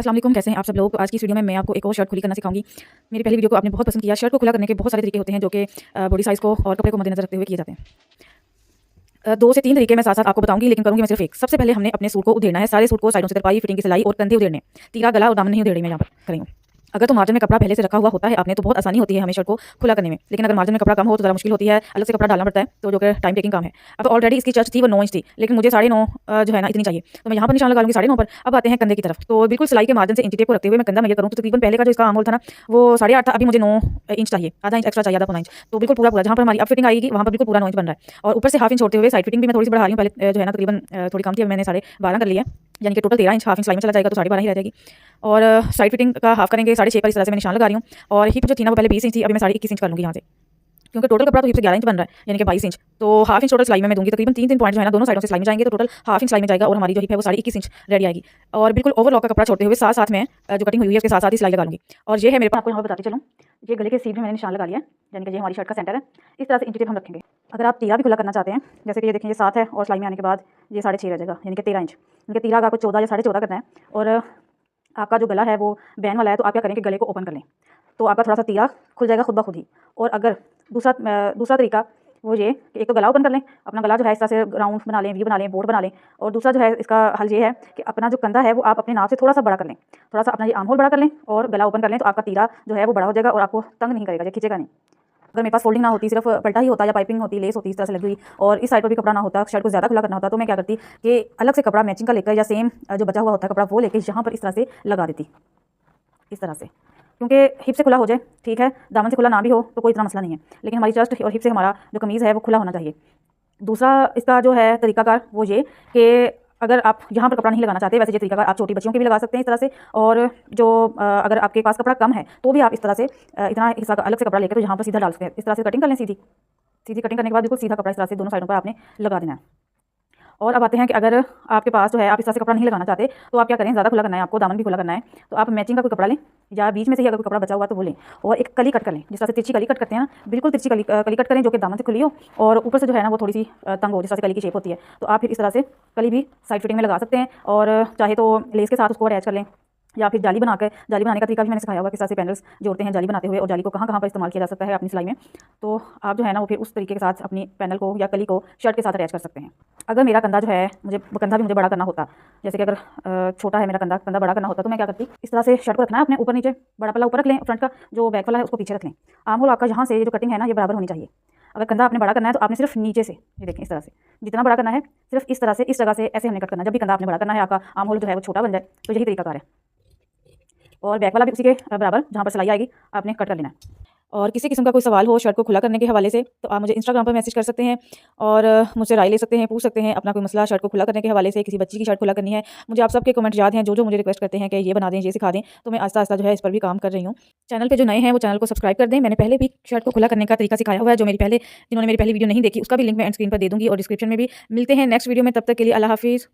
अस्सलाम वालेकुम, कैसे हैं आप सब लोग। आज की इस वीडियो में मैं आपको एक और शर्ट खुली करना सिखाऊंगी। मेरी पहली वीडियो को आपने बहुत पसंद किया। शर्ट को खुला करने के बहुत सारे तरीके होते हैं जो कि बॉडी साइज़ को और कपड़े को मद्देनजर रखते हुए किए जाते हैं। 2 से 3 तरीके मैं साथ साथ आपको बताऊंगी, लेकिन करूंगी मैं सिर्फ एक। सबसे पहले हमने अपने सूट को उधेड़ना है। सारे सूट को साइडों से तरपाई, फिटिंग की सिलाई और कंधे उधेड़ने। तीरा, गला और दामन नहीं उधेड़े मैं यहाँ पर करेंगे। अगर तो मार्जिन में कपड़ा पहले से रखा हुआ होता है आपने, तो बहुत आसानी होती है हमें शर्ट को खुला करने में। लेकिन अगर मार्जिन में कपड़ा कम हो तो ज़रा मुश्किल होती है, अलग से कपड़ा डालना पड़ता है, तो जो कि टाइम टेकिंग काम है। अब ऑलरेडी इसकी चर्च थी वो 9 इंच थी, लेकिन मुझे 9.5 जो है ना इतनी चाहिए, तो मैं यहाँ पर निशान लगा लूँगी 9.5 पर। अब आते हैं कंधे की तरफ, तो बिल्कुल सिलाई के मार्जिन से इंच टेप को रखते हुए मैं कंधा मेजर करूँ तो तकरीबन पहले का जो इसका आम होल था ना वो 8.5 था, अभी मुझे 9 इंच चाहिए, आधा इंच एक्स्ट्रा चाहिए, आधा पौना इंच, तो बिल्कुल पूरा पूरा जहाँ पर हमारी अब फिटिंग आएगी वहाँ पर बिल्कुल पूरा 9 इंच बन रहा है। और ऊपर से हाफ इंच छोड़ते हुए साइड फिटिंग भी मैं थोड़ी सी बढ़ा रही हूँ। पहले जो है ना तकरीबन थोड़ी कम थी, अब मैंने 12.5 कर लिया, यानी कि टोटल 13 इंच। हाफ इंच सिलाई में चला जाएगा तो 12.5 ही रह जाएगी। और साइड फिटिंग का हाफ करेंगे 6.5 पर, इस तरह से मैं निशान लगा रही हूँ। और हिप जो थी ना वो पहले 20 इंच थी, अभी मैं 21.5 इंच कर लूँगी यहाँ से, क्योंकि टोटल कपड़ा तो हिप से 11 इंच बन रहा है, यानी कि 22 इंच। तो हाफ इंच टोटल सिलाई में मैं दूंगी, तकरीबन 3 पॉइंट जो है ना दोनों साइडों से सिलाई में जाएंगे, तो टोटल हाफ इंच सिलाई में जाएगा और हमारी जो हिप है वो 21.5 इंच रेडी आएगी। और बिल्कुल ओवरलॉक का कपड़ा छोड़ते हुए साथ साथ में जो कटिंग हुई है उसके साथ साथ ही सिलाई लगा लूँगी। और ये है मेरे पास, आपको यहाँ पर बताती चलूँ, ये गले के सीध में मैंने निशान लगा लिया है, यानी कि ये हमारी शर्ट का सेंटर है। इस तरह से इंच टेप हम रखेंगे। अगर आप तीरा भी खुला करना चाहते हैं, जैसे कि ये देखें ये 7 है और सिलाई में आने के बाद ये 6.5 रह जाएगा, यानी कि 13 इंच। यानी कि तीरा अगर आपको 14 या 14.5 करना है और आपका जो गला है वो बैन वाला है, तो आप क्या करें कि गले को ओपन कर लें, तो आपका थोड़ा सा तीरा खुल जाएगा खुद ब खुद ही। और अगर दूसरा तरीका वो ये कि एक तो गला ओपन कर लें, अपना गला जो है इस तरह से राउंड बना लें, वी बना लें, बोर्ड बना लें। और दूसरा जो है इसका हल ये है कि अपना जो कंधा है वो आप अपने नाप से थोड़ा सा बड़ा कर लें, थोड़ा सा अपना ये आर्म होल बड़ा कर लें और गला ओपन कर लें, तो आपका तीरा जो है वो बड़ा हो जाएगा और आपको तंग नहीं करेगा, ये खींचेगा नहीं। अगर मेरे पास फोल्डिंग ना होती, सिर्फ पल्टा ही होता या पाइपिंग होती, लेस होती इस तरह से लगी हुई, और इस साइड पर भी कपड़ा ना होता, शर्ट को ज़्यादा खुला करना होता, तो मैं क्या करती कि अलग से कपड़ा मैचिंग का लेकर या सेम जो बचा हुआ होता है कपड़ा वो लेकर यहाँ पर इस तरह से लगा देती, इस तरह से। क्योंकि हिप से खुला हो जाए ठीक है, दामन से खुला ना भी हो तो कोई इतना मसला नहीं है, लेकिन हमारी चेस्ट और हिप से हमारा जो कमीज़ है वो खुला होना चाहिए। दूसरा इसका जो है तरीकाकार वो ये कि अगर आप यहाँ पर कपड़ा नहीं लगाना चाहते, वैसे ये तरीकाकार आप छोटी बच्चियों के भी लगा सकते हैं इस तरह से। और जो अगर आपके पास कपड़ा कम है तो भी आप इस तरह से इतना हिस्सा अलग से कपड़ा लेकर तो यहाँ पर सीधा डाल सकते हैं। इस तरह से कटिंग कर लें, सीधी सीधी कटिंग करने के बाद बिल्कुल सीधा कपड़ा इस तरह से दोनों साइडों पर आपने लगा देना है। और अब आते हैं कि अगर आपके पास जो है आप इस तरह से कपड़ा नहीं लगाना चाहते, तो आप क्या करें, ज़्यादा खुला करना है आपको, दामन भी खुला करना है, तो आप मैचिंग का कोई कपड़ा लें या बीच में से ही अगर कोई कपड़ा बचा हुआ तो वो लें और एक कली कट कर लें, जिस तरह से तिरछी कली कट करते हैं ना, बिल्कुल तिरछी कली कट करें जो कि दामन से खुली हो और ऊपर से जो है ना वो थोड़ी सी तंग हो, जिस तरह से कली की शेप होती है। तो आप फिर इस तरह से कली भी साइड फिटिंग में लगा सकते हैं और चाहे तो लेस के साथ उसको अटैच कर लें, या फिर जाली बनाने का तरीका भी मैंने सिखाया हुआ, किस तरह से पैनल्स जोड़ते हैं जाली बनाते हुए, और जाली को कहाँ कहाँ पर इस्तेमाल किया जा सकता है अपनी सिलाई में। तो आप जो है ना वो फिर उस तरीके के साथ अपनी पैनल को या कली को शर्ट के साथ अटैच कर सकते हैं। अगर मेरा कंधा जो है कंधा भी मुझे बड़ा करना होता, जैसे कि अगर छोटा है मेरा कंधा बड़ा करना होता, तो मैं क्या करती, इस तरह से शर्ट को रखना है अपने ऊपर नीचे, बड़ा पल्ला ऊपर रख लें, फ्रंट का जो बैक वाला है उसको पीछे रख लें। आर्म होल आपका यहाँ से जो कटिंग है ना ये बराबर होनी चाहिए। अगर कंधा आपने बड़ा करना है तो आपने सिर्फ नीचे से, ये देखें इस तरह से जितना बड़ा करना है, सिर्फ इस जगह से ऐसे हमने कट करना है। जब भी कंधा आपने बड़ा करना है, आपका आर्म होल जो है वो छोटा बन जाए, तो यही तरीका कार है। और बैक वाला भी उसी के बराबर जहाँ पर सिलाई आएगी आपने कट कर लेना है। और किसी किस्म का कोई सवाल हो शर्ट को खुला करने के हवाले से, तो आप मुझे इंस्टाग्राम पर मैसेज कर सकते हैं और मुझसे राय ले सकते हैं, पूछ सकते हैं अपना कोई मसला शर्ट को खुला करने के हवाले से। किसी बच्ची की शर्ट खुला करनी है, मुझे आप सबके कमेंट याद हैं जो मुझे रिक्वेस्ट करते हैं कि ये बना दें, ये सिखा दें, तो मैं आस्ता आस्ता जो है इस पर भी काम कर रही हूँ। चैनल पे जो नए हैं वो चैनल को सब्सक्राइब कर दें। मैंने पहले भी शर्ट को खुला करने का तरीका सिखाया हुआ है, जो जिन्होंने मेरी पहली वीडियो नहीं देखी उसका भी लिंक मैं एंड स्क्रीन पर दे दूँगी और डिस्क्रिप्शन में भी। मिलते हैं नेक्स्ट वीडियो में, तब तक के लिए अल्लाह हाफिज़।